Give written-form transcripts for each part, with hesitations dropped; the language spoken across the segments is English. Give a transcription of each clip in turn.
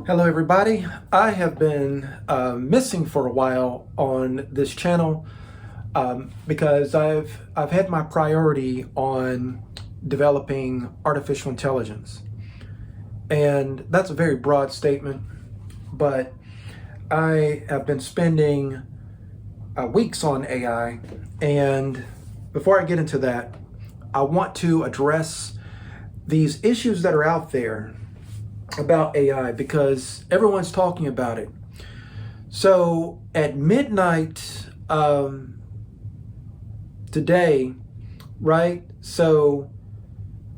Hello everybody. I have been missing for a while on this channel because I've had my priority on developing artificial intelligence. And that's a very broad statement, but I have been spending weeks on AI. And before I get into that, I want to address these issues that are out there about AI because everyone's talking about it. So at midnight today, right? So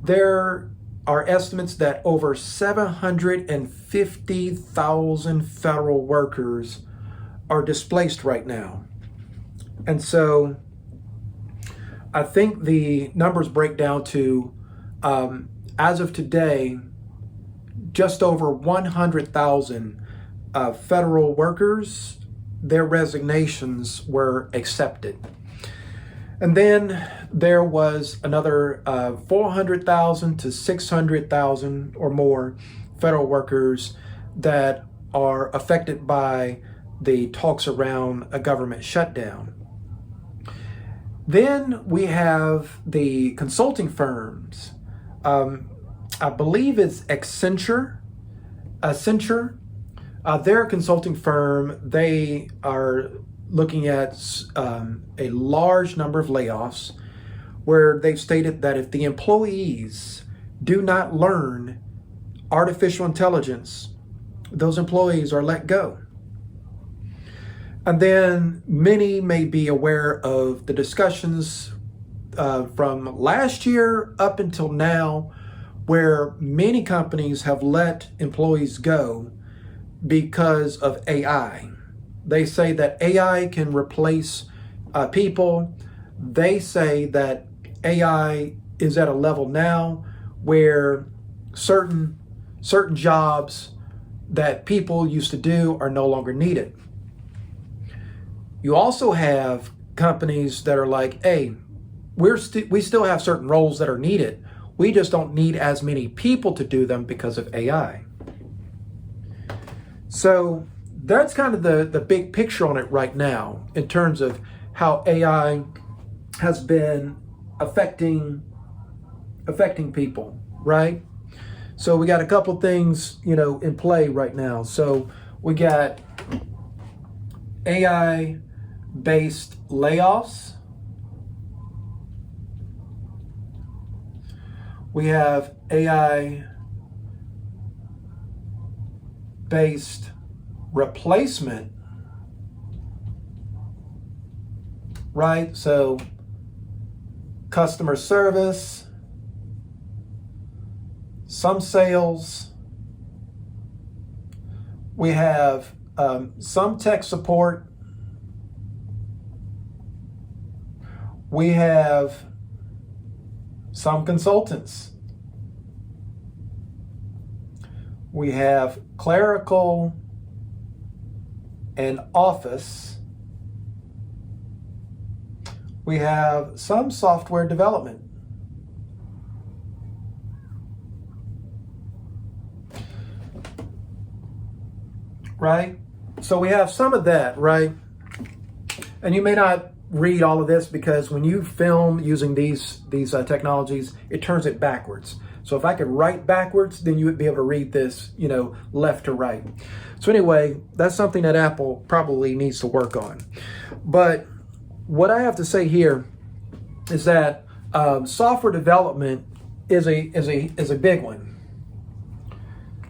there are estimates that over 750,000 federal workers are displaced right now. And so I think the numbers break down to, as of today, just over 100,000 federal workers, their resignations were accepted. And then there was another 400,000 to 600,000 or more federal workers that are affected by the talks around a government shutdown. Then we have the consulting firms. I believe it's Accenture. They're a consulting firm. They are looking at a large number of layoffs where they've stated that if the employees do not learn artificial intelligence, those employees are let go. And then many may be aware of the discussions from last year up until now, where many companies have let employees go because of AI. They say that AI can replace people. They say that AI is at a level now where certain jobs that people used to do are no longer needed. You also have companies that are like, hey, we still have certain roles that are needed. We just don't need as many people to do them because of AI. So that's kind of the big picture on it right now in terms of how AI has been affecting people, right? So we got a couple things, in play right now. So we got AI-based layoffs. We have AI-based replacement, right? So customer service, some sales. We have some tech support. We have some consultants. We have clerical and office. We have some software development. Right? So we have some of that, right? And you may not read all of this because when you film using these technologies, it turns it backwards. So if I could write backwards, then you would be able to read this, left to right. So anyway, that's something that Apple probably needs to work on. But what I have to say here is that software development is a big one.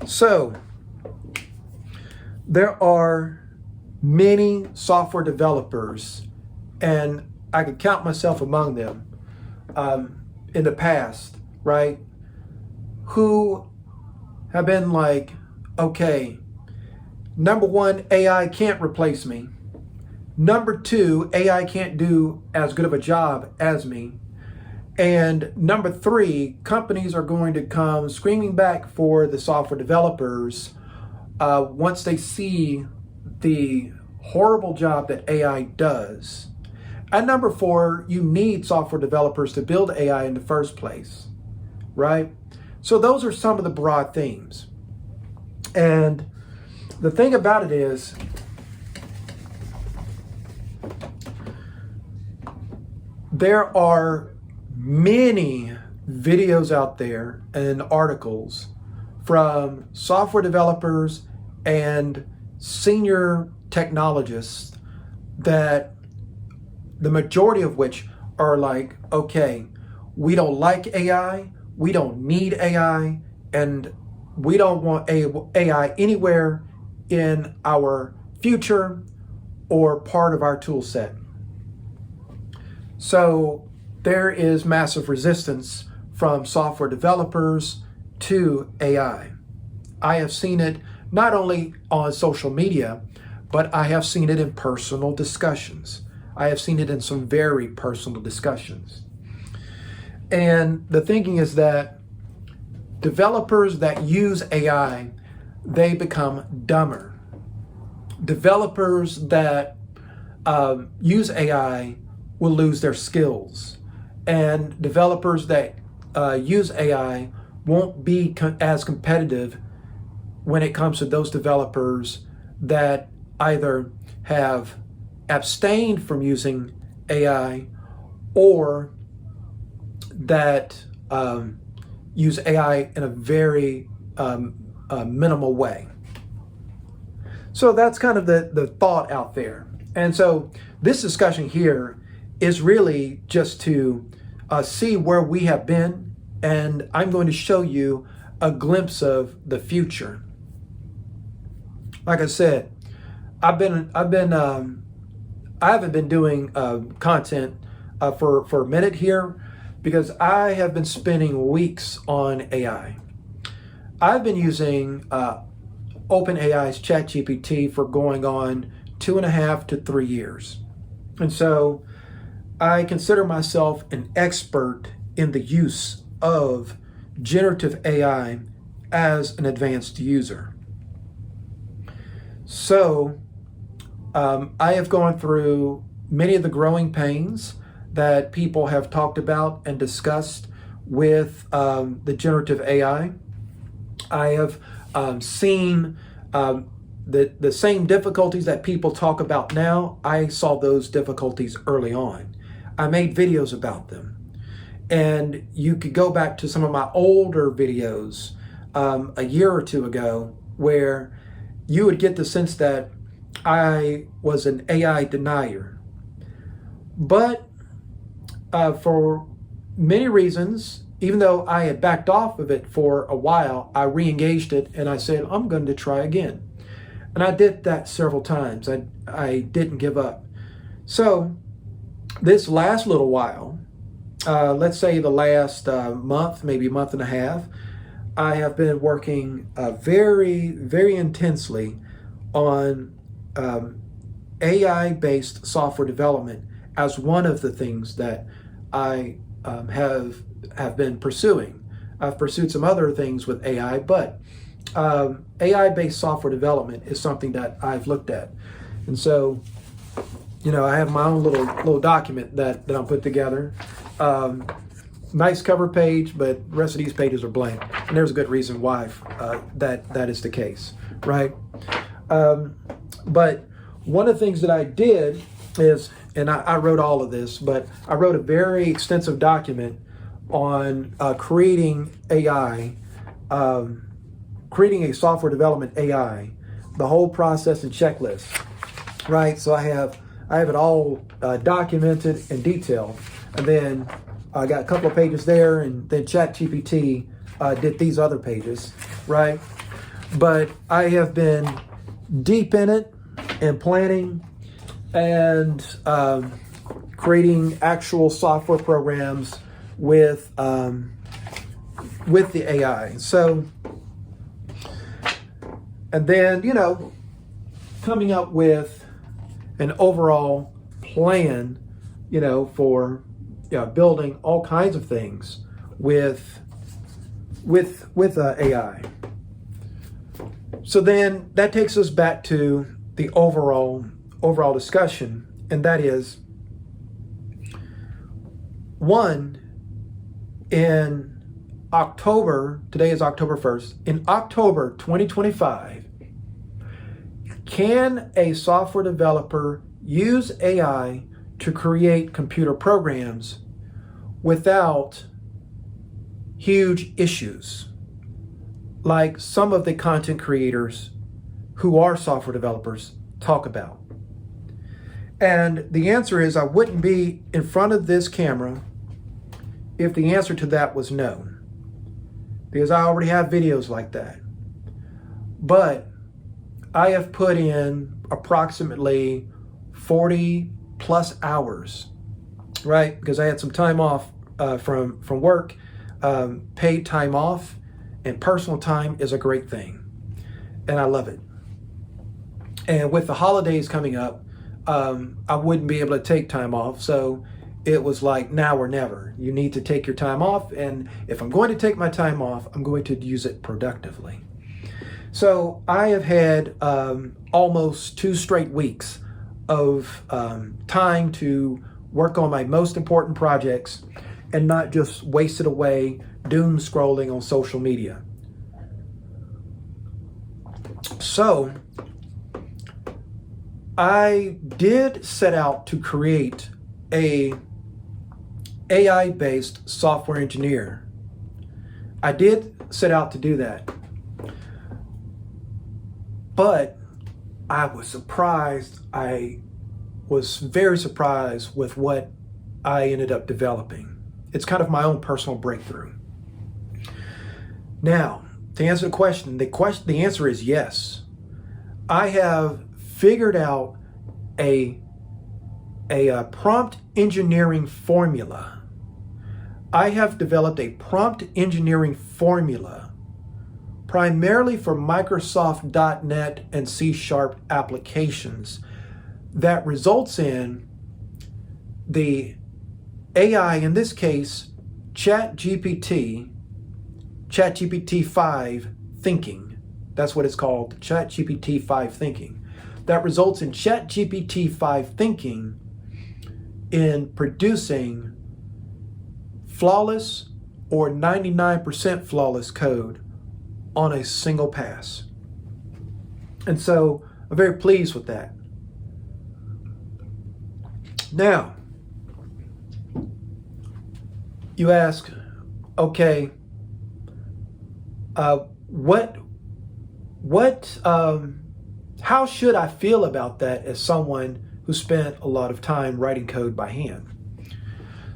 So there are many software developers, and I could count myself among them in the past, right? Who have been like, okay, number one, AI can't replace me. Number two, AI can't do as good of a job as me. And number three, companies are going to come screaming back for the software developers once they see the horrible job that AI does. And number four, you need software developers to build AI in the first place, right? So those are some of the broad themes. And the thing about it is, there are many videos out there and articles from software developers and senior technologists that the majority of which are like, okay, we don't like AI, we don't need AI, and we don't want AI anywhere in our future or part of our tool set. So there is massive resistance from software developers to AI. I have seen it not only on social media, but I have seen it in personal discussions. I have seen it in some very personal discussions. And the thinking is that developers that use AI, they become dumber. Developers that use AI will lose their skills. And developers that use AI won't be as competitive when it comes to those developers that either have abstained from using AI or that use AI in a very minimal way. So that's kind of the thought out there. And so this discussion here is really just to see where we have been, and I'm going to show you a glimpse of the future. Like I said, I haven't been doing content for a minute here because I have been spending weeks on AI. I've been using OpenAI's ChatGPT for going on 2.5 to 3 years. And so I consider myself an expert in the use of generative AI as an advanced user. So I have gone through many of the growing pains that people have talked about and discussed with the generative AI. I have seen the same difficulties that people talk about now. I saw those difficulties early on. I made videos about them. And you could go back to some of my older videos a year or two ago where you would get the sense that I was an AI denier. But for many reasons, even though I had backed off of it for a while, I re-engaged it and I said, I'm going to try again. And I did that several times. I didn't give up. So this last little while, let's say the last month, maybe a month and a half, I have been working very, very intensely on AI-based software development as one of the things that I have been pursuing. I've pursued some other things with AI, but AI-based software development is something that I've looked at. And so, you know, I have my own little document that I'm put together. Nice cover page, but the rest of these pages are blank. And there's a good reason why that is the case, right? But one of the things that I did is, and I wrote all of this, but I wrote a very extensive document on creating AI, creating a software development AI, the whole process and checklist, right? So I have it all documented in detail. And then I got a couple of pages there, and then ChatGPT did these other pages, right? But I have been deep in it and planning and creating actual software programs with the AI. So, and then, you know, coming up with an overall plan, you know, for building all kinds of things with AI. So then that takes us back to the overall discussion, and that is, one, in October, today is October 1st, in October 2025, Can a software developer use AI to create computer programs without huge issues, like some of the content creators who are software developers talk about? And the answer is, I wouldn't be in front of this camera if the answer to that was no, because I already have videos like that. But I have put in approximately 40 plus hours, right? Because I had some time off from work. Paid time off and personal time is a great thing, and I love it. And with the holidays coming up, I wouldn't be able to take time off, so it was like now or never. You need to take your time off, and if I'm going to take my time off, I'm going to use it productively. So I have had almost 2 straight weeks of time to work on my most important projects and not just waste it away doom scrolling on social media. So I did set out to create a AI-based software engineer. I did set out to do that. But I was surprised. I was very surprised with what I ended up developing. It's kind of my own personal breakthrough. Now, to answer the question, the answer is yes. I have figured out a prompt engineering formula. I have developed a prompt engineering formula primarily for Microsoft .NET and C# applications that results in the AI, in this case, ChatGPT 5 thinking. That's what it's called, ChatGPT 5 thinking. That results in ChatGPT 5 thinking in producing flawless or 99% flawless code on a single pass. And so I'm very pleased with that. Now, you ask, okay, how should I feel about that as someone who spent a lot of time writing code by hand?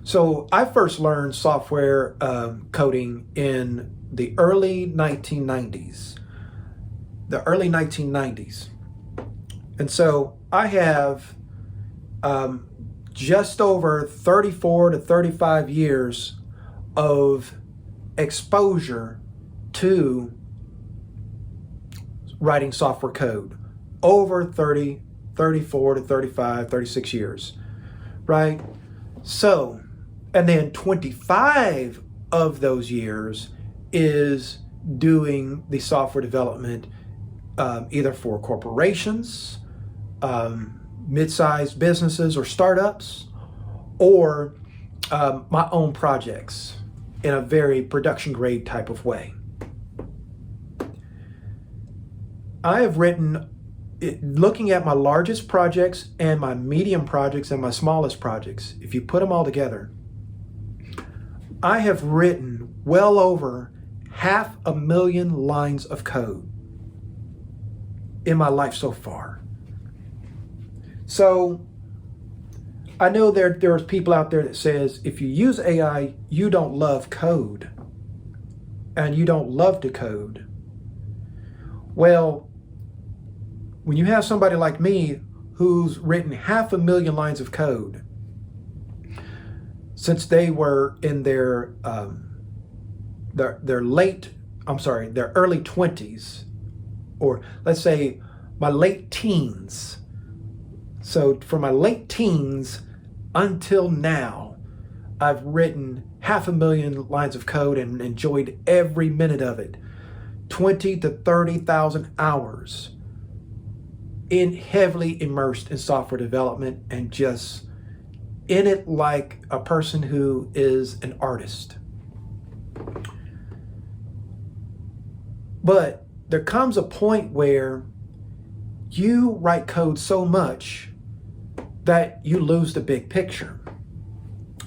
So I first learned software coding in the early 1990s. And so I have just over 34 to 35 years of exposure to writing software code. Over 30, 34 to 35, 36 years, right? So, and then 25 of those years is doing the software development either for corporations, mid-sized businesses or startups, or my own projects in a very production grade type of way. I have written, looking at my largest projects and my medium projects and my smallest projects, if you put them all together, I have written well over 500,000 lines of code in my life so far. So I know there's people out there that says if you use AI, you don't love code and you don't love to code. Well, when you have somebody like me who's written 500,000 lines of code since they were in their early 20s, or let's say my late teens. So from my late teens until now, I've written 500,000 lines of code and enjoyed every minute of it. 20 to 30,000 hours heavily immersed in software development and just in it like a person who is an artist. But there comes a point where you write code so much that you lose the big picture.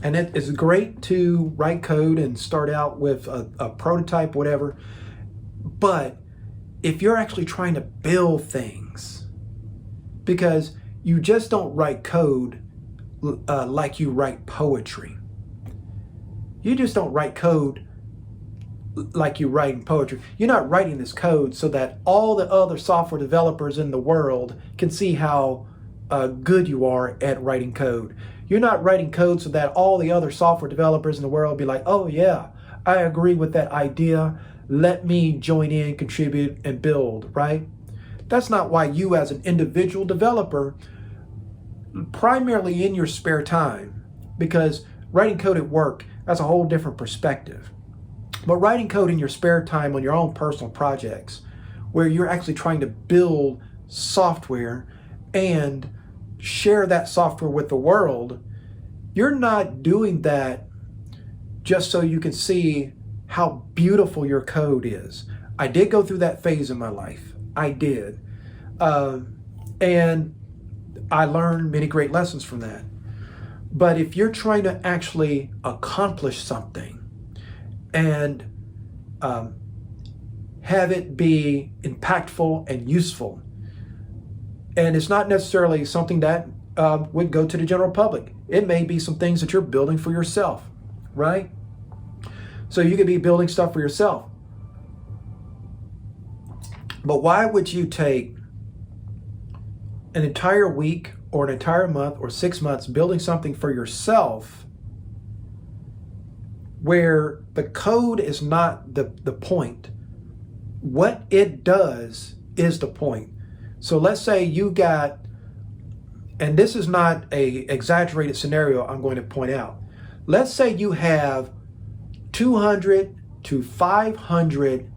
And it is great to write code and start out with a prototype, whatever. But if you're actually trying to build things, because you just don't write code like you write poetry. You just don't write code like you write in poetry. You're not writing this code so that all the other software developers in the world can see how good you are at writing code. You're not writing code so that all the other software developers in the world be like, oh yeah, I agree with that idea. Let me join in, contribute, and build, right? That's not why you as an individual developer, primarily in your spare time, because writing code at work, that's a whole different perspective. But writing code in your spare time on your own personal projects, where you're actually trying to build software and share that software with the world, you're not doing that just so you can see how beautiful your code is. I did go through that phase in my life. I did. And I learned many great lessons from that. But if you're trying to actually accomplish something and have it be impactful and useful, and it's not necessarily something that would go to the general public. It may be some things that you're building for yourself, right? So you could be building stuff for yourself. But why would you take an entire week or an entire month or 6 months building something for yourself where the code is not the point? What it does is the point. So let's say you got, and this is not a exaggerated scenario I'm going to point out. Let's say you have 200 to 500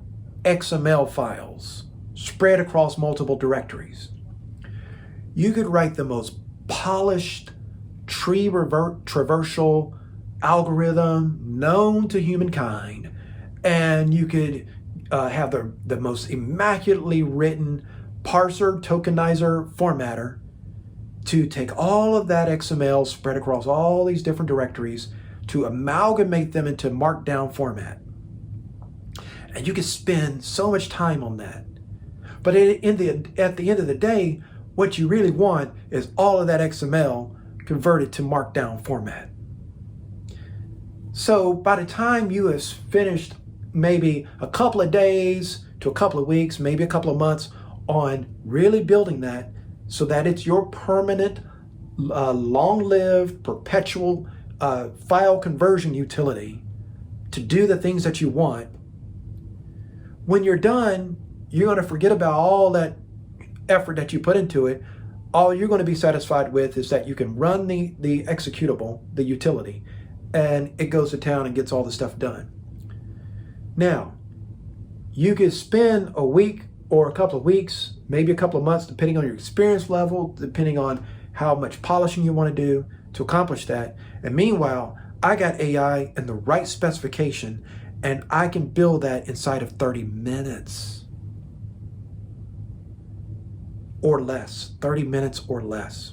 XML files spread across multiple directories. You could write the most polished tree traversal algorithm known to humankind, and you could have the most immaculately written parser, tokenizer, formatter to take all of that XML spread across all these different directories to amalgamate them into markdown format. And you can spend so much time on that. But at the end of the day, what you really want is all of that XML converted to markdown format. So by the time you have finished maybe a couple of days to a couple of weeks, maybe a couple of months on really building that so that it's your permanent, long-lived, perpetual file conversion utility to do the things that you want, when you're done, you're going to forget about all that effort that you put into it. All you're going to be satisfied with is that you can run the executable, the utility, and it goes to town and gets all the stuff done. Now, you could spend a week or a couple of weeks, maybe a couple of months, depending on your experience level, depending on how much polishing you want to do to accomplish that. And meanwhile, I got AI and the right specification, and I can build that inside of 30 minutes or less, 30 minutes or less.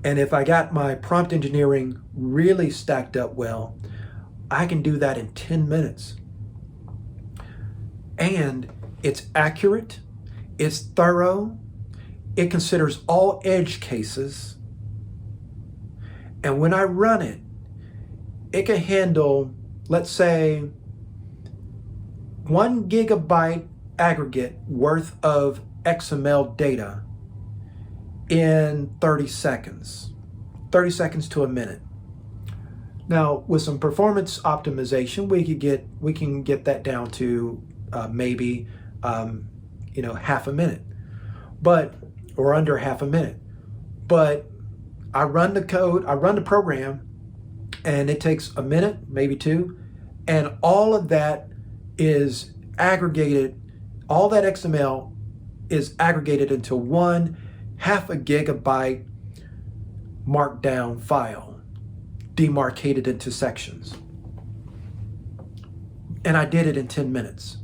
And if I got my prompt engineering really stacked up well, I can do that in 10 minutes. And it's accurate, it's thorough, it considers all edge cases. And when I run it, it can handle, let's say, 1 gigabyte aggregate worth of XML data in 30 seconds to a minute. Now, with some performance optimization, we can get that down to maybe half a minute, or under half a minute. But I run the code, I run the program, and it takes a minute, maybe 2, and all of that is aggregated. All that XML is aggregated into 1 0.5 gigabyte markdown file, demarcated into sections. And I did it in 10 minutes.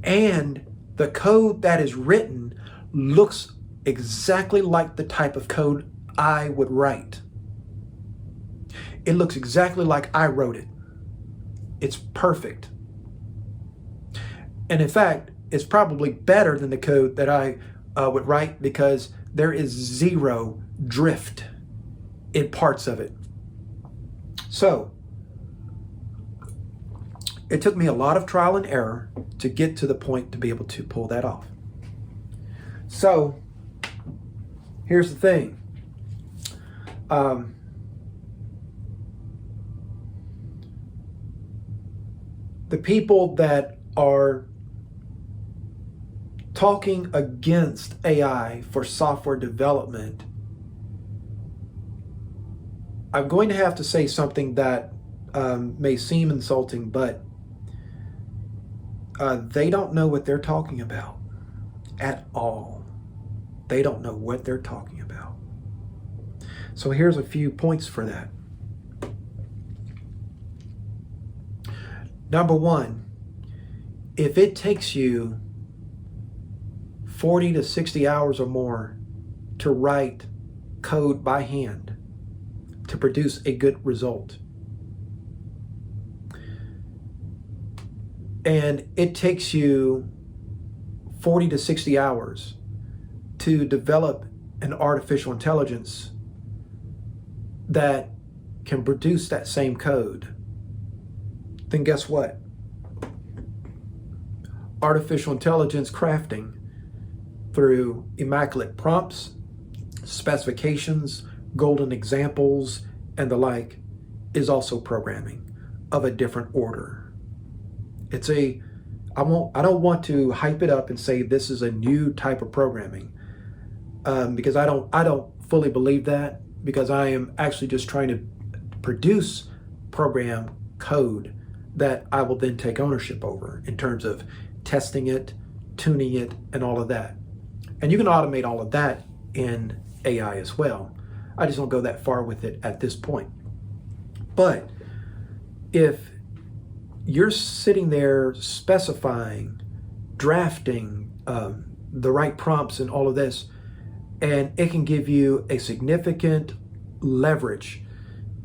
And The code that is written looks exactly like the type of code I would write. It looks exactly like I wrote it. It's perfect. And in fact, it's probably better than the code that I would write, because there is zero drift in parts of it. So it took me a lot of trial and error to get to the point to be able to pull that off. So here's the thing. The people that are talking against AI for software development, I'm going to have to say something that may seem insulting, but they don't know what they're talking about at all. They don't know what they're talking about. So here's a few points for that. Number one, if it takes you 40 to 60 hours or more to write code by hand to produce a good result, and it takes you 40 to 60 hours to develop an artificial intelligence that can produce that same code, then guess what? Artificial intelligence crafting through immaculate prompts, specifications, golden examples, and the like is also programming of a different order. I don't want to hype it up and say this is a new type of programming, because I don't fully believe that, because I am actually just trying to produce program code that I will then take ownership over in terms of testing it, tuning it, and all of that. And you can automate all of that in AI as well. I just don't go that far with it at this point. But if you're sitting there specifying, drafting the right prompts and all of this, and it can give you a significant leverage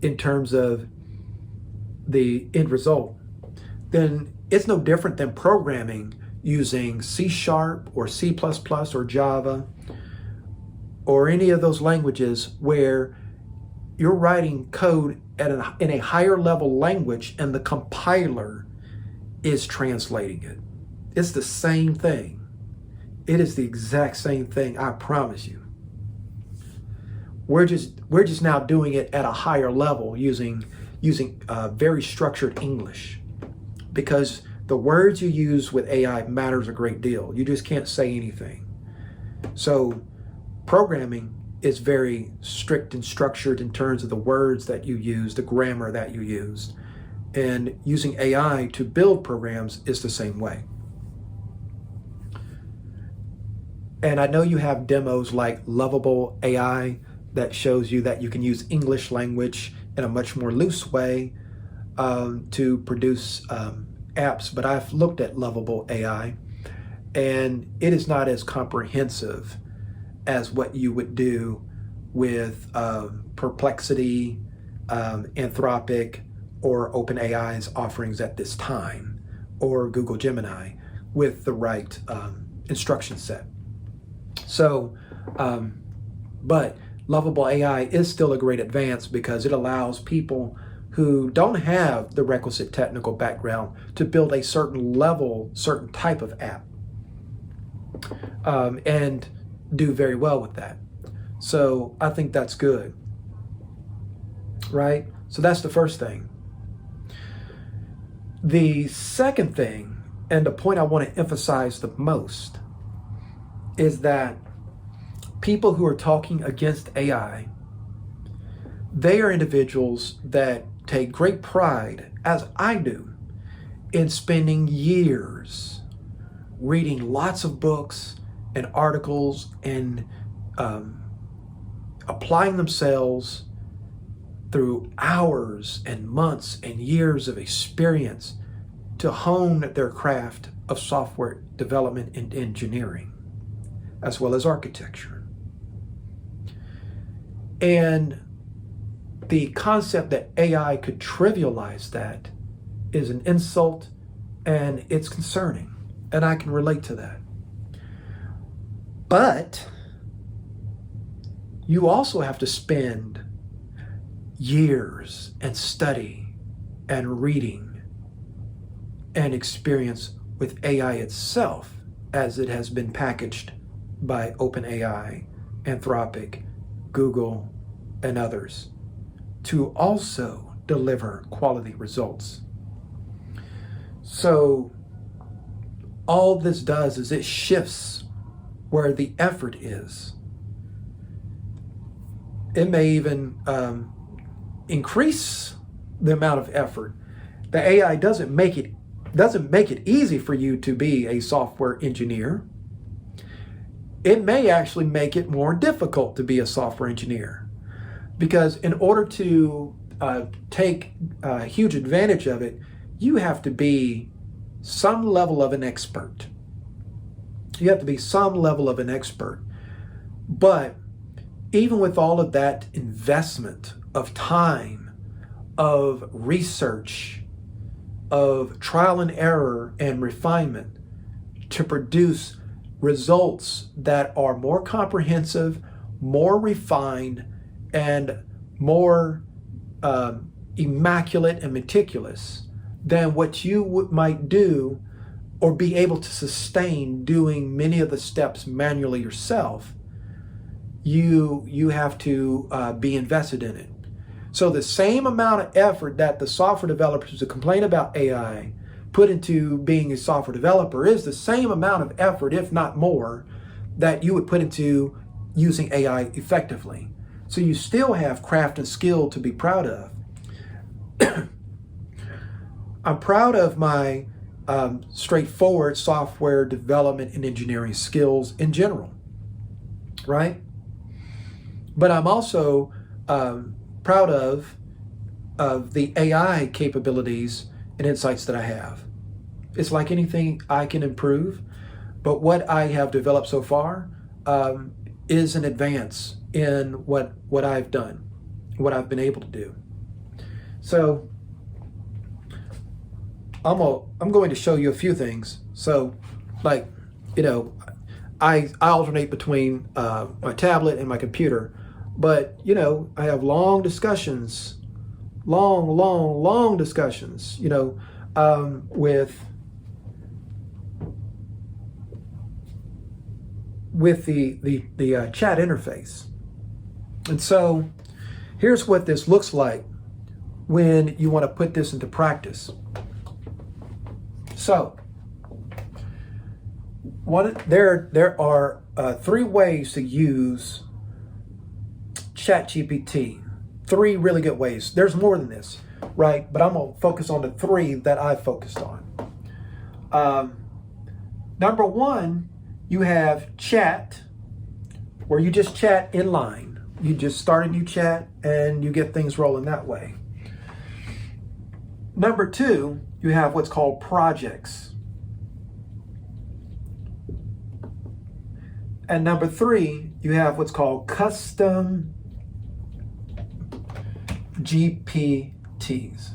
in terms of the end result, then it's no different than programming using C# or C++ or Java or any of those languages where you're writing code in a higher level language and the compiler is translating it. It's the same thing. It is the exact same thing, I promise you. We're just now doing it at a higher level using very structured English, because the words you use with AI matters a great deal. You just can't say anything. So programming is very strict and structured in terms of the words that you use, the grammar that you use. And using AI to build programs is the same way. And I know you have demos like Lovable AI that shows you that you can use English language in a much more loose way to produce apps, but I've looked at Lovable AI, and it is not as comprehensive as what you would do with Perplexity, Anthropic, or OpenAI's offerings at this time, or Google Gemini with the right instruction set. So, but Lovable AI is still a great advance because it allows people who don't have the requisite technical background to build a certain type of app, and do very well with that. So I think that's good, right? So that's the first thing. The second thing, and the point I want to emphasize the most, is that people who are talking against AI, they are individuals that take great pride, as I do, in spending years reading lots of books and articles and applying themselves through hours and months and years of experience to hone their craft of software development and engineering, as well as architecture. And the concept that AI could trivialize that is an insult, and it's concerning, and I can relate to that. But you also have to spend years and study and reading and experience with AI itself as it has been packaged by OpenAI, Anthropic, Google, and others to also deliver quality results. So all this does is it shifts where the effort is. It may even increase the amount of effort. The AI doesn't make it easy for you to be a software engineer. It may actually make it more difficult to be a software engineer, because in order to take huge advantage of it, you have to be some level of an expert. You have to be some level of an expert. But even with all of that investment of time, of research, of trial and error and refinement to produce results that are more comprehensive, more refined, and more immaculate and meticulous than what you might do or be able to sustain doing many of the steps manually yourself, you have to be invested in it. So the same amount of effort that the software developers who complain about AI put into being a software developer is the same amount of effort, if not more, that you would put into using AI effectively. So you still have craft and skill to be proud of. I'm proud of my straightforward software development and engineering skills in general, right? But I'm also proud of the AI capabilities and insights that I have. It's like anything, I can improve, but what I have developed so far is an advance in what I've done, what I've been able to do. So I'm going to show you a few things. So, like, I alternate between my tablet and my computer, but I have long discussions, long discussions, with the chat interface. And so here's what this looks like when you want to put this into practice. So there are 3 ways to use Chat GPT. 3 really good ways. There's more than this, right? But I'm going to focus on the 3 that I focused on. Number 1, you have chat, where you just chat in line. You just start a new chat and you get things rolling that way. Number 2, you have what's called projects. And number 3, you have what's called custom GPTs,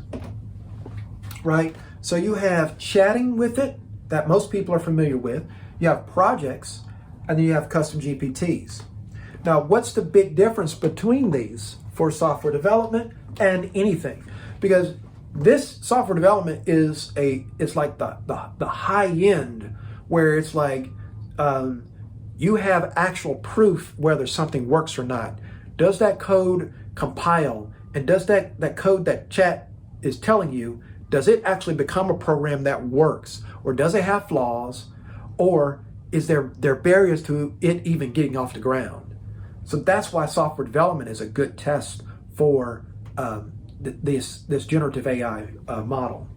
right? So you have chatting with it that most people are familiar with. You have projects, and then you have custom GPTs. Now, what's the big difference between these for software development and anything? Because this software development is like the high end, where it's like you have actual proof whether something works or not. Does that code compile? And does that code that chat is telling you, does it actually become a program that works? Or does it have flaws? Or is there barriers to it even getting off the ground? So that's why software development is a good test for this generative AI model.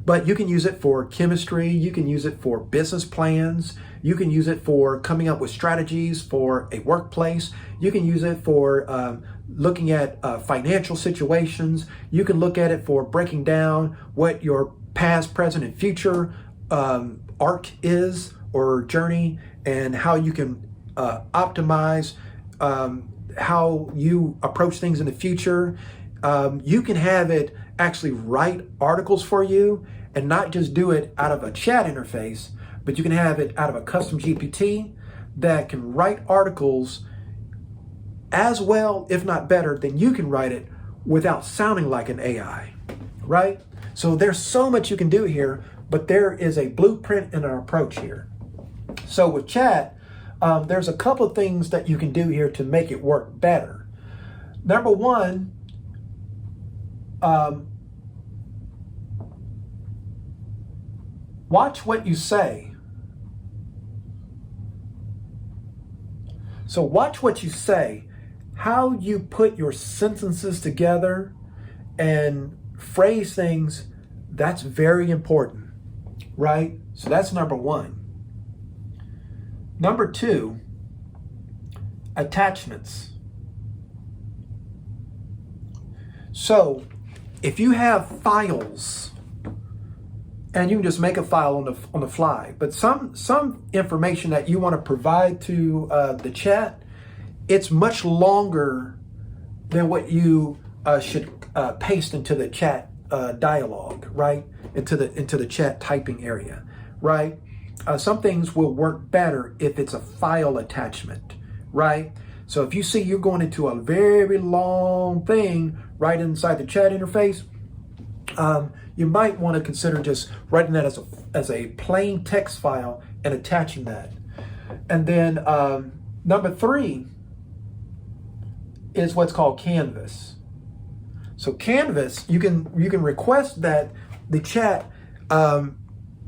But you can use it for chemistry, you can use it for business plans, you can use it for coming up with strategies for a workplace, you can use it for looking at financial situations, you can look at it for breaking down what your past, present, and future arc is or journey, and how you can optimize how you approach things in the future. You can have it actually write articles for you and not just do it out of a chat interface, but you can have it out of a custom GPT that can write articles as well, if not better, than you can write it without sounding like an AI, right? So there's so much you can do here, but there is a blueprint and an approach here. So with chat, there's a couple of things that you can do here to make it work better. Number one, watch what you say. So watch what you say, how you put your sentences together and phrase things. That's very important, right? So that's number one. Number two, attachments. So if you have files, and you can just make a file on the fly, but some information that you want to provide to the chat, it's much longer than what you should paste into the chat dialogue, right? Into the chat typing area, right? Some things will work better if it's a file attachment, right? So if you see you're going into a very long thing right inside the chat interface, you might want to consider just writing that as a plain text file and attaching that. And then number three is what's called Canvas. So Canvas, you can request that the chat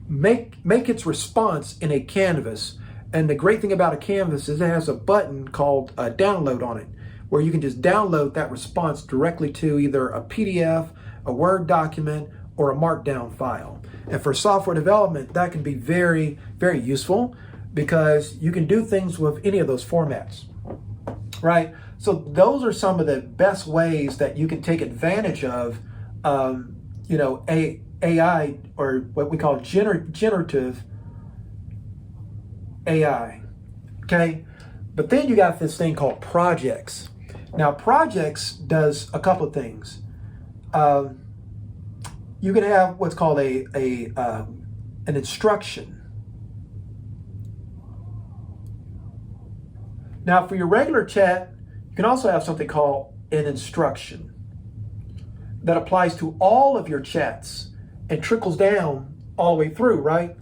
make its response in a canvas. And the great thing about a canvas is it has a button called download on it, where you can just download that response directly to either a PDF, a Word document, or a markdown file. And for software development, that can be very, very useful because you can do things with any of those formats, right? So those are some of the best ways that you can take advantage of, AI, or what we call generative AI, okay? But then you got this thing called projects. Now, projects does a couple of things. You can have what's called an instruction. Now, for your regular chat, you can also have something called an instruction that applies to all of your chats and trickles down all the way through, right?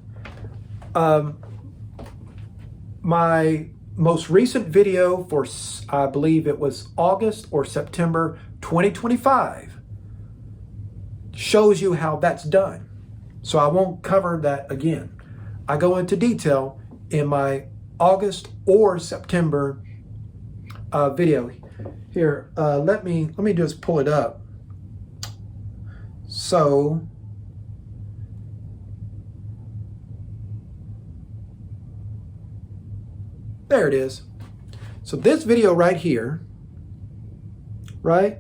My most recent video for, I believe it was August or September 2025, shows you how that's done. So I won't cover that again. I go into detail in my August or September video. Here, let me just pull it up. So there it is. So this video right here, right?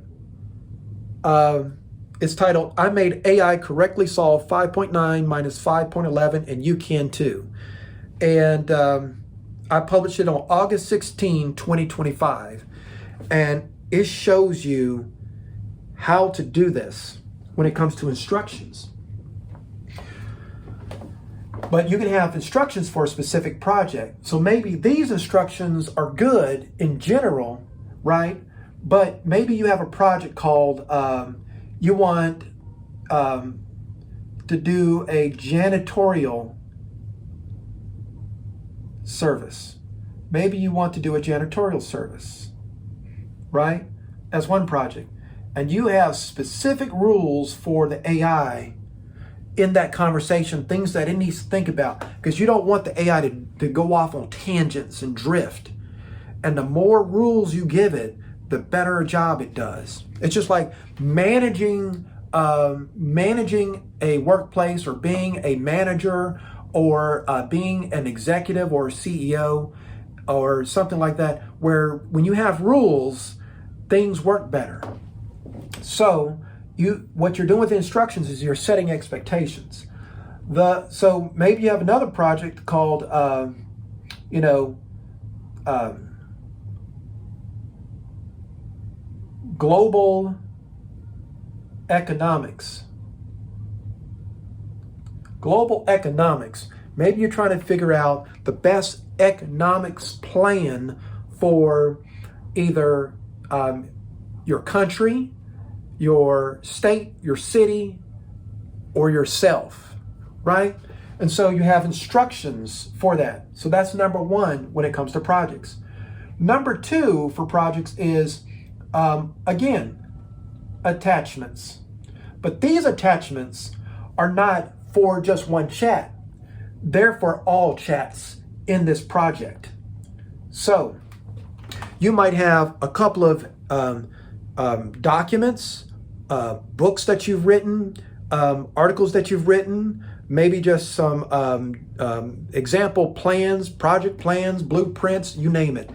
It's titled, I made AI correctly solve 5.9 minus 5.11 and you can too. And I published it on August 16, 2025. And it shows you how to do this when it comes to instructions. But you can have instructions for a specific project. So maybe these instructions are good in general, right? But maybe you have a project called, you want to do a janitorial service. Maybe you want to do a janitorial service, right? That's one project. And you have specific rules for the AI in that conversation, things that it needs to think about, because you don't want the AI to go off on tangents and drift. And the more rules you give it, the better a job it does. It's just like managing a workplace, or being a manager, or being an executive or a CEO or something like that, where when you have rules, things work better. So what you're doing with the instructions is you're setting expectations. So maybe you have another project called, you know, global economics. Global economics. Maybe you're trying to figure out the best economics plan for either your country, your state, your city, or yourself, right? And so you have instructions for that. So that's number one when it comes to projects. Number two for projects is, again, attachments. But these attachments are not for just one chat. They're for all chats in this project. So you might have a couple of documents, books that you've written, articles that you've written, maybe just some example plans, project plans, blueprints, you name it.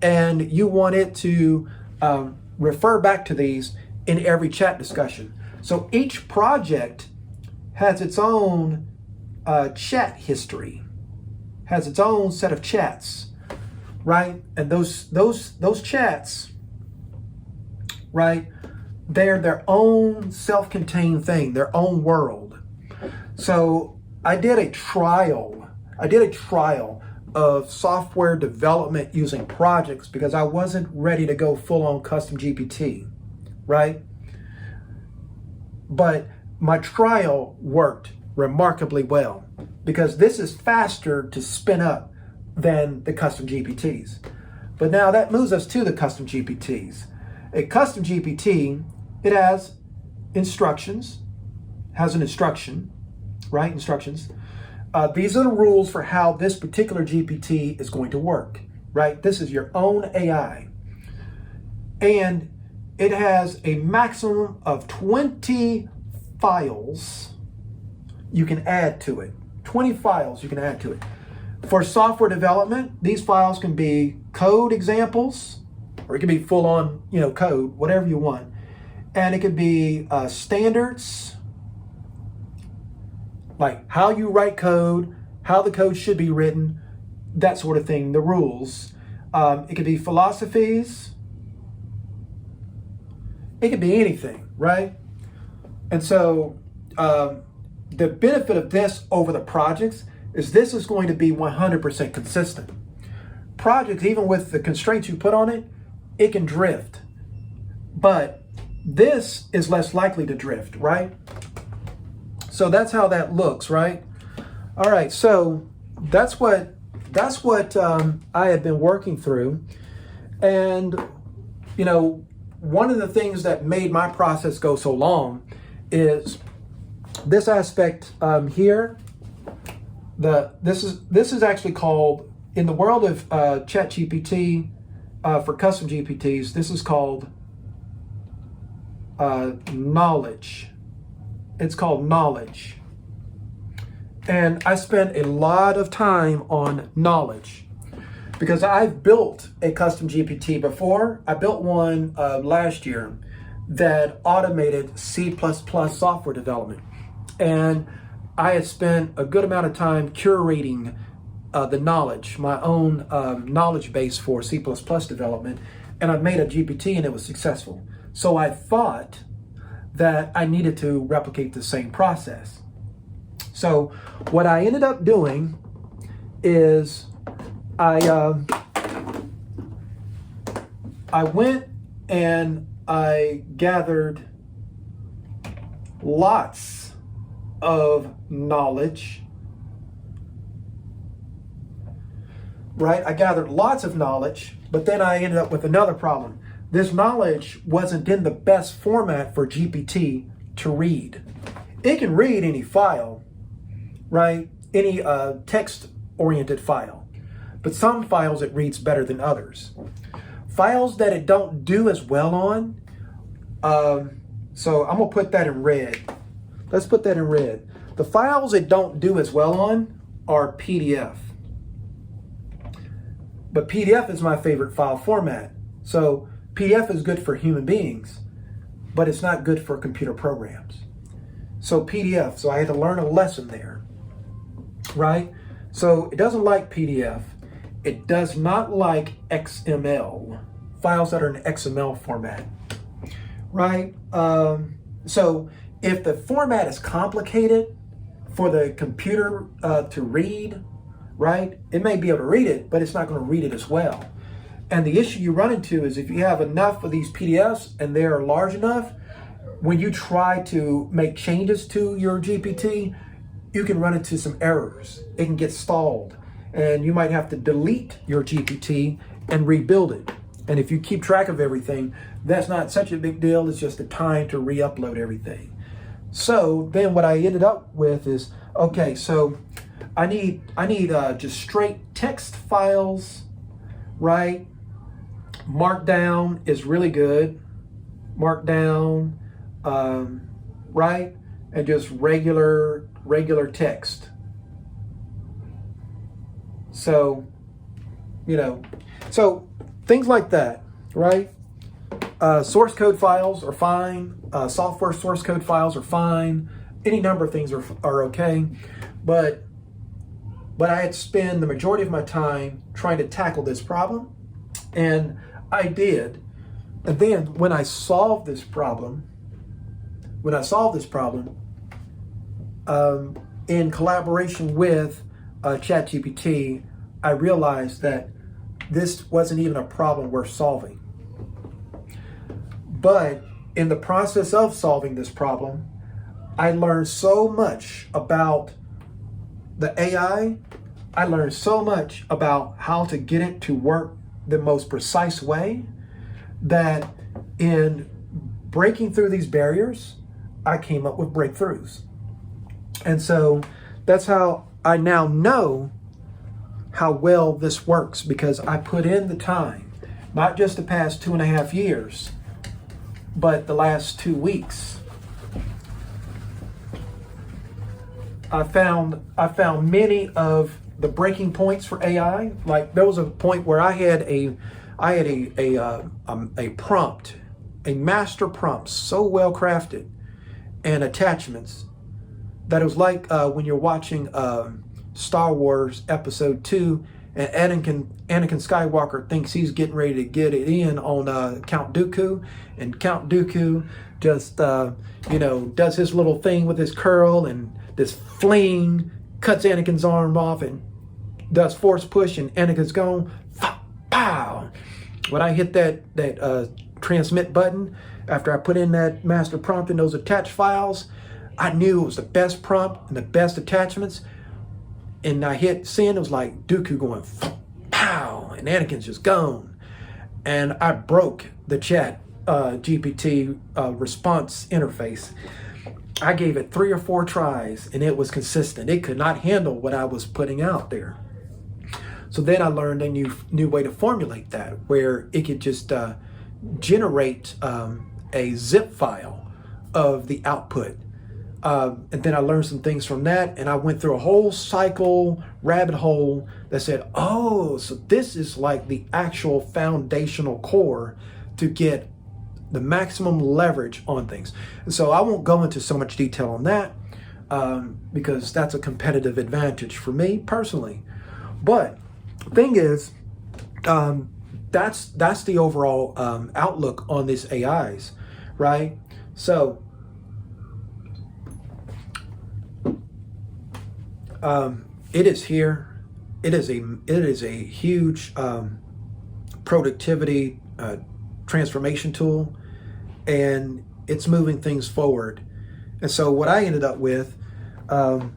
And you want it to refer back to these in every chat discussion. So each project has its own chat history, has its own set of chats, right? And those chats, right, they're their own self-contained thing, their own world. So I did a trial of software development using projects because I wasn't ready to go full on Custom GPT, right? But my trial worked remarkably well because this is faster to spin up than the Custom GPTs. But now that moves us to the Custom GPTs. A Custom GPT, it has instructions, has an instruction, right? Instructions. These are the rules for how this particular GPT is going to work, right? This is your own AI. And it has a maximum of 20 files you can add to it. 20 files you can add to it. For software development, these files can be code examples, or it can be full on, code, whatever you want. And it could be standards, like how you write code, how the code should be written, that sort of thing, the rules. It could be philosophies. It could be anything, right? And so the benefit of this over the projects is this is going to be 100% consistent. Projects, even with the constraints you put on it, it can drift. But this is less likely to drift, right? So that's how that looks, right? All right, so that's what I have been working through. And, one of the things that made my process go so long is this aspect here. This is actually called, in the world of ChatGPT, for custom GPTs, this is called knowledge. It's called knowledge. And I spent a lot of time on knowledge because I've built a custom GPT before. I built one last year that automated C++ software development. And I had spent a good amount of time curating the knowledge, my own knowledge base for C++ development. And I made a GPT and it was successful. So I thought that I needed to replicate the same process. So what I ended up doing is I went and I gathered lots of knowledge, right? I gathered lots of knowledge, but then I ended up with another problem. This knowledge wasn't in the best format for GPT to read. It can read any file, right? Any text-oriented file. But some files it reads better than others. Files that it don't do as well on, so I'm gonna put that in red. Let's put that in red. The files it don't do as well on are PDF. But PDF is my favorite file format. So PDF is good for human beings, but it's not good for computer programs. So PDF, so I had to learn a lesson there. right? So it doesn't like PDF. It does not like XML, files that are in XML format, right? So if the format is complicated for the computer to read, right, it may be able to read it, but it's not going to read it as well. And the issue you run into is if you have enough of these PDFs and they are large enough, when you try to make changes to your GPT, you can run into some errors. It can get stalled, and you might have to delete your GPT and rebuild it. And if you keep track of everything, that's not such a big deal. It's just the time to re-upload everything. So then what I ended up with is, okay, so I need just straight text files, right? Markdown is really good. Markdown, right? And just regular text. So, so things like that, right? Source code files are fine. Software source code files are fine. Any number of things are okay. But I had to spend the majority of my time trying to tackle this problem. And I did. And then when I solved this problem, in collaboration with ChatGPT, I realized that this wasn't even a problem worth solving. But in the process of solving this problem, I learned so much about the AI. I learned so much about how to get it to work the most precise way that in breaking through these barriers, I came up with breakthroughs. And so that's how I now know how well this works, because I put in the time, not just the past 2.5 years, but the last 2 weeks. I found many of the breaking points for AI. Like there was a point where I had a prompt, a master prompt, so well crafted, and attachments that it was like when you're watching Star Wars Episode 2, and Anakin Skywalker thinks he's getting ready to get it in on Count Dooku, and Count Dooku just does his little thing with his curl, and this fling cuts Anakin's arm off and does force push, and Anakin's gone. Pow! When I hit that transmit button after I put in that master prompt in those attached files, I knew it was the best prompt and the best attachments. And I hit send, it was like Dooku going pow, and Anakin's just gone. And I broke the chat GPT response interface. I gave it 3 or 4 tries, and it was consistent. It could not handle what I was putting out there. So then I learned a new way to formulate that, where it could just generate a zip file of the output. And then I learned some things from that, and I went through a whole rabbit hole that said, oh, so this is like the actual foundational core to get the maximum leverage on things. And so I won't go into so much detail on that because that's a competitive advantage for me personally. But the thing is, that's the overall outlook on these AIs, right? So it is here. It is a huge productivity transformation tool, and it's moving things forward. And so what I ended up with, I'm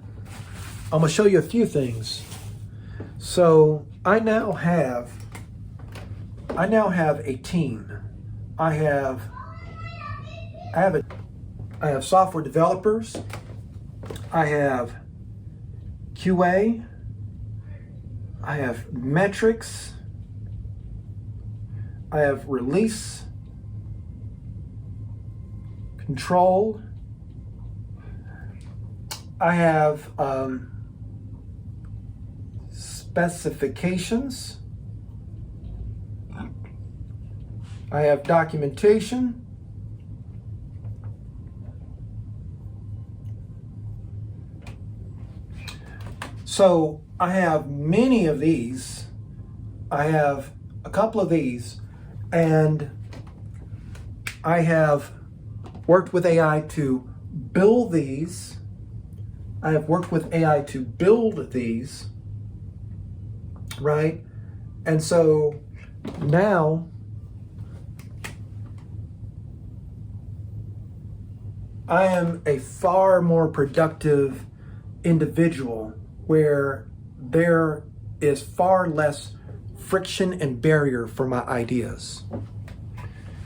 gonna show you a few things. So I now have a team. I have software developers. I have QA. I have metrics. I have release control. I have specifications. I have documentation. So I have many of these. I have a couple of these, and I have worked with AI to build these. I have worked with AI to build these, right? And so now I am a far more productive individual where there is far less friction and barrier for my ideas.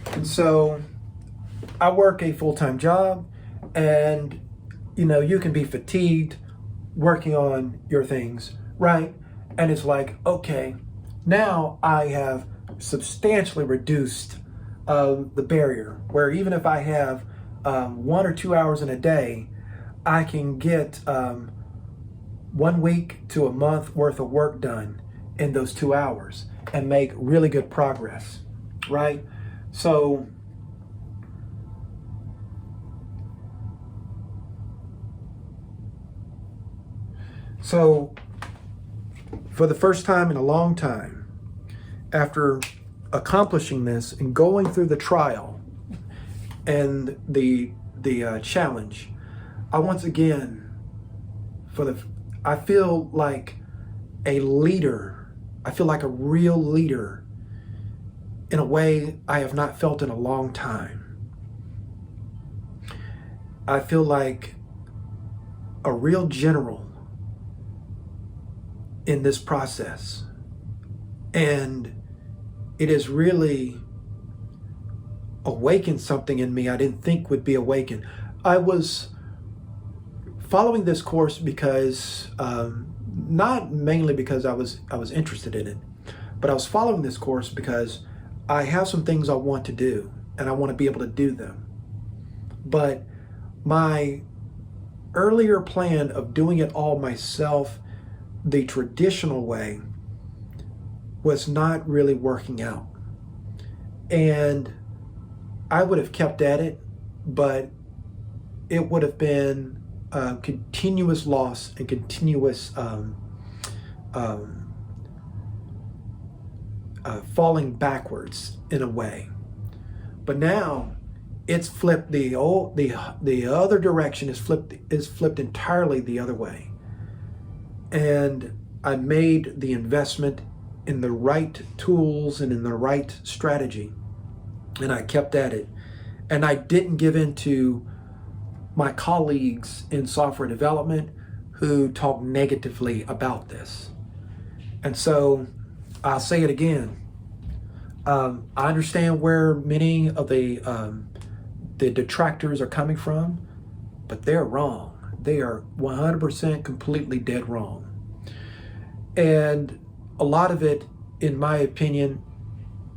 And so I work a full-time job, and you can be fatigued working on your things, right? And it's like, okay, now I have substantially reduced the barrier, where even if I have 1 or 2 hours in a day, I can get 1 week to a month worth of work done in those 2 hours and make really good progress, right? So for the first time in a long time, after accomplishing this and going through the trial and the challenge, I once again, I feel like a leader. I feel like a real leader in a way I have not felt in a long time. I feel like a real general in this process. And it has really awakened something in me I didn't think would be awakened. I was following this course because, not mainly because I was interested in it, but I was following this course because I have some things I want to do and I want to be able to do them. But my earlier plan of doing it all myself the traditional way was not really working out. And I would have kept at it, but it would have been continuous loss and continuous falling backwards in a way. But now it's flipped. The other direction is flipped entirely the other way. And I made the investment in the right tools and in the right strategy, and I kept at it. And I didn't give in to my colleagues in software development who talk negatively about this. And so I'll say it again. I understand where many of the detractors are coming from, but they're wrong. They are 100% completely dead wrong. And a lot of it, in my opinion,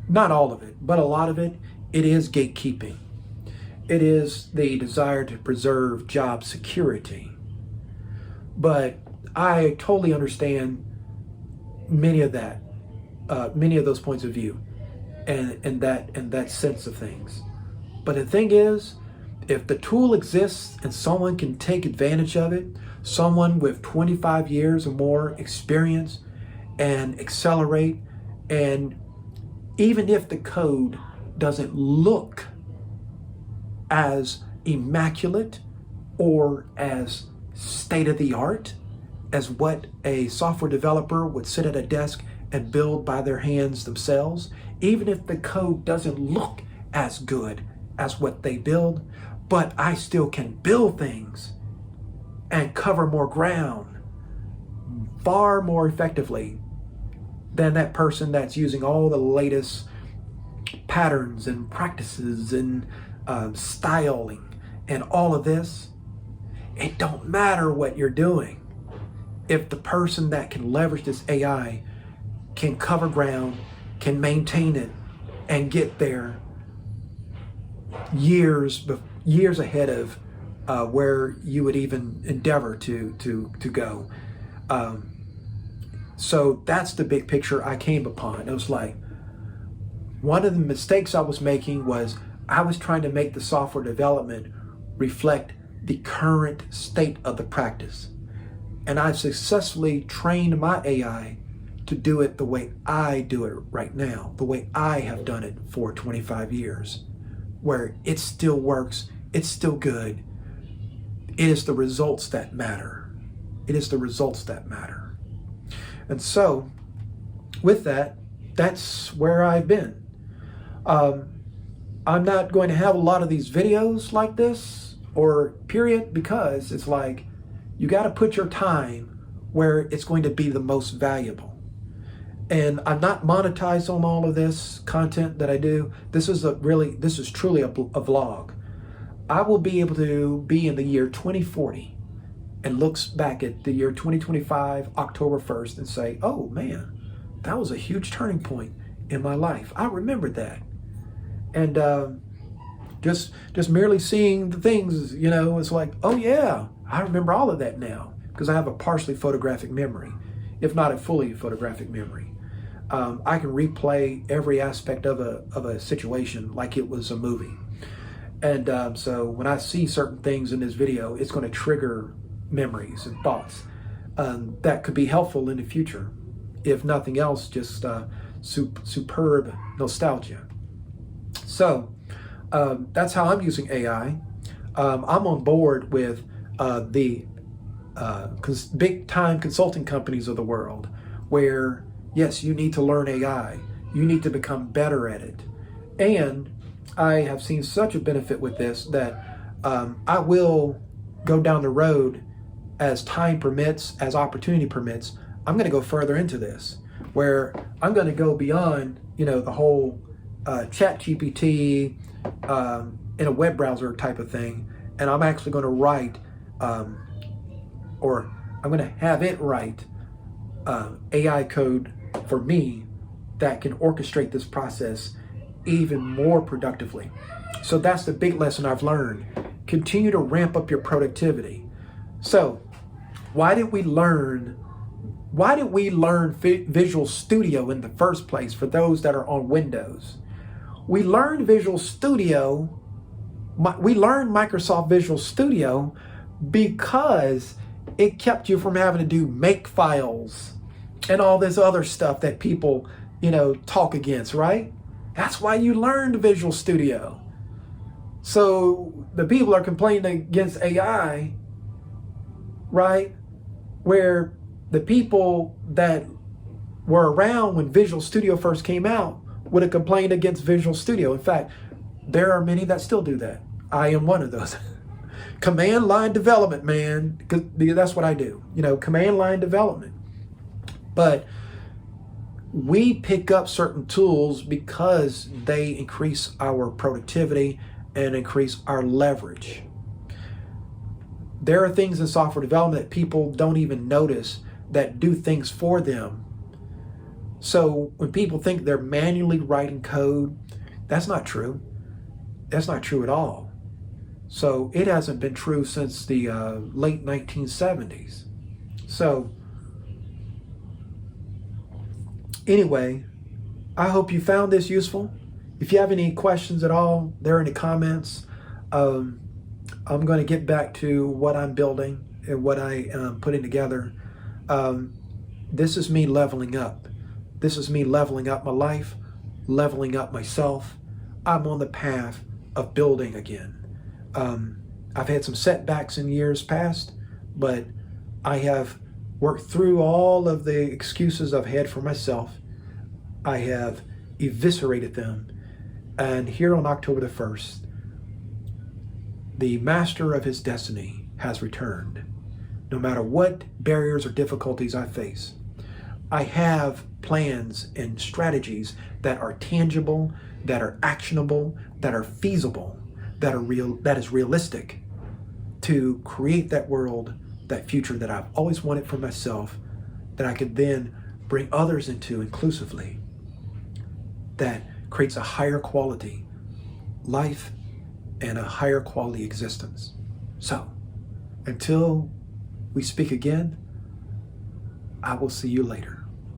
not all of it, but a lot of it, it is gatekeeping. It is the desire to preserve job security. But I totally understand many of those points of view and that sense of things. But the thing is, if the tool exists and someone can take advantage of it, someone with 25 years or more experience, and accelerate, and even if the code doesn't look as immaculate or as state-of-the-art as what a software developer would sit at a desk and build by their hands themselves, even if the code doesn't look as good as what they build, but I still can build things and cover more ground far more effectively than that person that's using all the latest patterns and practices and styling and all of this. It don't matter what you're doing. If the person that can leverage this AI can cover ground, can maintain it, and get there years ahead of where you would even endeavor to go. So that's the big picture I came upon. It was like, one of the mistakes I was making was I was trying to make the software development reflect the current state of the practice. And I've successfully trained my AI to do it the way I do it right now, the way I have done it for 25 years, where it still works, it's still good. It is the results that matter. It is the results that matter. And so, with that, that's where I've been. I'm not going to have a lot of these videos like this, or period, because it's like, you got to put your time where it's going to be the most valuable. And I'm not monetized on all of this content that I do. This is truly a vlog. I will be able to be in the year 2040 and looks back at the year 2025, October 1st, and say, oh man, that was a huge turning point in my life. I remembered that. And just merely seeing the things, it's like, oh yeah, I remember all of that now, because I have a partially photographic memory, if not a fully photographic memory. I can replay every aspect of a situation like it was a movie. And so when I see certain things in this video, it's going to trigger memories and thoughts that could be helpful in the future. If nothing else, just superb nostalgia. So that's how I'm using AI. I'm on board with the big time consulting companies of the world, where yes, you need to learn AI. You need to become better at it. And I have seen such a benefit with this that I will go down the road as time permits, as opportunity permits. I'm going to go further into this, where I'm going to go beyond, the whole chat GPT in a web browser type of thing. And I'm actually going to write, or I'm going to have it write AI code for me that can orchestrate this process even more productively. So that's the big lesson I've learned. Continue to ramp up your productivity. So why did we learn Visual Studio in the first place for those that are on Windows? We learned Visual Studio, we learned Microsoft Visual Studio because it kept you from having to do make files and all this other stuff that people, talk against, right? That's why you learned Visual Studio. So the people are complaining against AI, right? Where the people that were around when Visual Studio first came out would have complained against Visual Studio. In fact, there are many that still do that. I am one of those. Command line development, man, because that's what I do. Command line development. But we pick up certain tools because they increase our productivity and increase our leverage. There are things in software development that people don't even notice that do things for them. So when people think they're manually writing code, that's not true. That's not true at all. So it hasn't been true since the late 1970s. So anyway, I hope you found this useful. If you have any questions at all, they're in the comments. I'm going to get back to what I'm building and what I am putting together. This is me leveling up. This is me leveling up my life, leveling up myself. I'm on the path of building again. I've had some setbacks in years past, but I have worked through all of the excuses I've had for myself. I have eviscerated them. And here on October the 1st, the master of his destiny has returned. No matter what barriers or difficulties I face, I have plans and strategies that are tangible, that are actionable, that are feasible, that are real, that is realistic, to create that world, that future that I've always wanted for myself, that I could then bring others into inclusively, that creates a higher quality life and a higher quality existence. So, until we speak again, I will see you later.